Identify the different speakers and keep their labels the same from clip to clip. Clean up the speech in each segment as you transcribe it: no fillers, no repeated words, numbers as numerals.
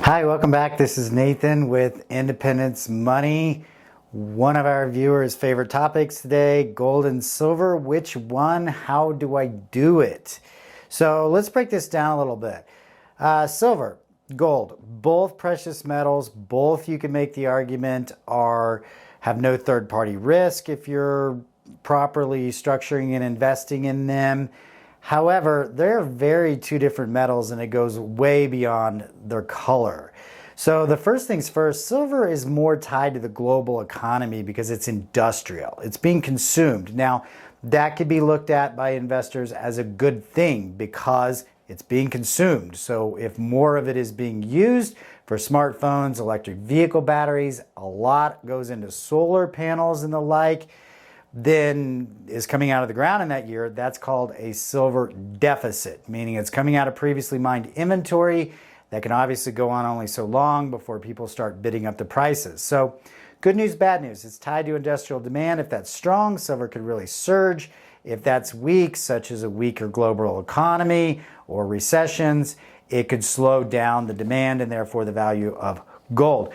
Speaker 1: Hi, welcome back. This is Nathan with Independence Money. One of our viewers' favorite topics today, gold and silver. Which one? How do I do it? So let's break this down a little bit. Silver, gold, both precious metals. Both, you can make the argument, have no third-party risk if you're properly structuring and investing in them. However, they're two different metals, and it goes way beyond their color. So the first things first, silver is more tied to the global economy because it's industrial. It's being consumed. Now, that could be looked at by investors as a good thing because it's being consumed. So if more of it is being used for smartphones, electric vehicle batteries, a lot goes into solar panels and the like, then is coming out of the ground in that year, that's called a silver deficit, meaning it's coming out of previously mined inventory. That can obviously go on only so long before people start bidding up the prices. So good news, bad news. It's tied to industrial demand. If that's strong, silver could really surge. If that's weak, such as a weaker global economy or recessions, it could slow down the demand and therefore the value of gold.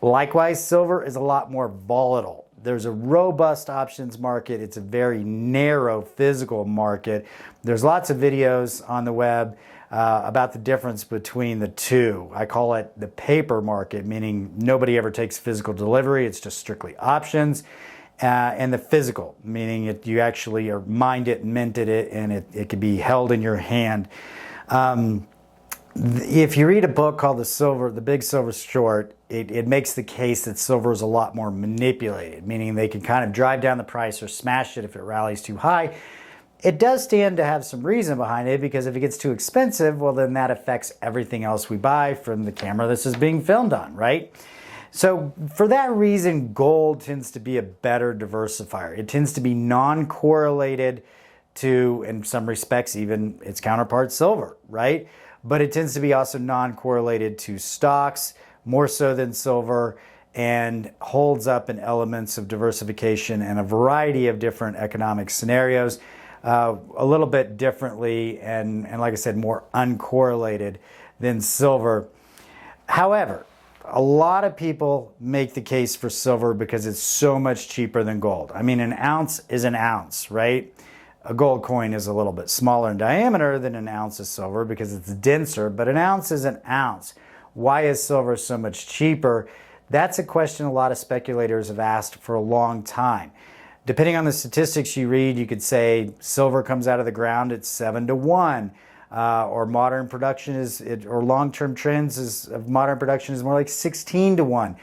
Speaker 1: Likewise, silver is a lot more volatile. There's a robust options market. It's a very narrow physical market. There's lots of videos on the web about the difference between the two. I call it the paper market, meaning nobody ever takes physical delivery. It's just strictly options. And the physical, meaning you actually are mined it, minted it, and it can be held in your hand. If you read a book called The Big Silver Short, it makes the case that silver is a lot more manipulated, meaning they can kind of drive down the price or smash it if it rallies too high. It does stand to have some reason behind it because if it gets too expensive, well, then that affects everything else we buy from the camera this is being filmed on, right? So for that reason, gold tends to be a better diversifier. It tends to be non-correlated to, in some respects, even its counterpart silver, right? But it tends to be also non-correlated to stocks, more so than silver, and holds up in elements of diversification and a variety of different economic scenarios a little bit differently and like I said, more uncorrelated than silver. However, a lot of people make the case for silver because it's so much cheaper than gold. I mean, an ounce is an ounce, right? A gold coin is a little bit smaller in diameter than an ounce of silver because it's denser, but an ounce is an ounce. Why is silver so much cheaper? That's a question a lot of speculators have asked for a long time. Depending on the statistics you read, you could say silver comes out of the ground at 7-to-1, or modern production or long-term trends of modern production is more like 16-to-1.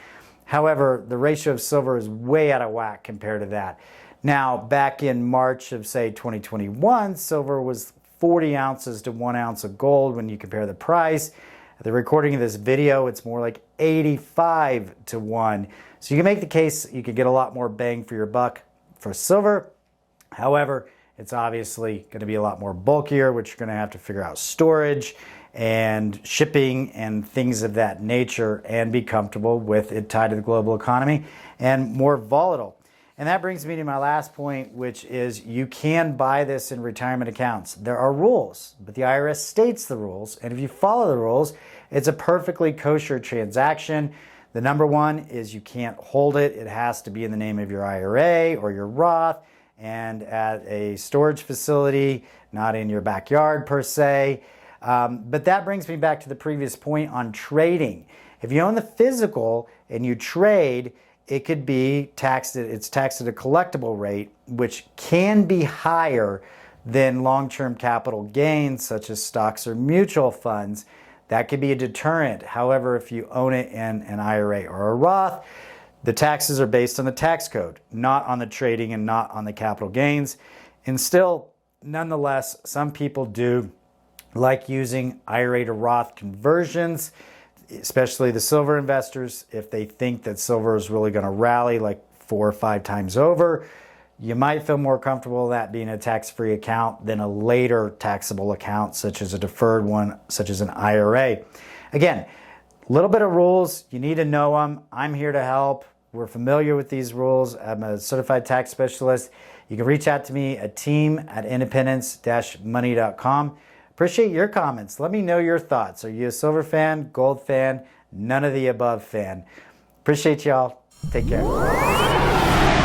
Speaker 1: However, the ratio of silver is way out of whack compared to that. Now, back in March of, say, 2021, silver was 40 ounces to 1 ounce of gold when you compare the price. At the recording of this video, it's more like 85-to-1. So you can make the case you could get a lot more bang for your buck for silver. However, it's obviously going to be a lot more bulkier, which you're going to have to figure out storage and shipping and things of that nature and be comfortable with it tied to the global economy and more volatile. And that brings me to my last point, which is you can buy this in retirement accounts. There are rules, but the IRS states the rules. And if you follow the rules, it's a perfectly kosher transaction. The number one is you can't hold it. It has to be in the name of your IRA or your Roth and at a storage facility, not in your backyard per se. But that brings me back to the previous point on trading. If you own the physical and you trade, it could be taxed, it's taxed at a collectible rate, which can be higher than long-term capital gains, such as stocks or mutual funds. That could be a deterrent. However, if you own it in an IRA or a Roth, the taxes are based on the tax code, not on the trading and not on the capital gains. And still, nonetheless, some people do like using IRA to Roth conversions, especially the silver investors. If they think that silver is really going to rally like 4 or 5 times over, you might feel more comfortable that being a tax-free account than a later taxable account, such as a deferred one, such as an IRA. Again, a little bit of rules. You need to know them. I'm here to help. We're familiar with these rules. I'm a certified tax specialist. You can reach out to me at team@independence-money.com. Appreciate your comments. Let me know your thoughts. Are you a silver fan, gold fan, none of the above fan. Appreciate y'all. Take care.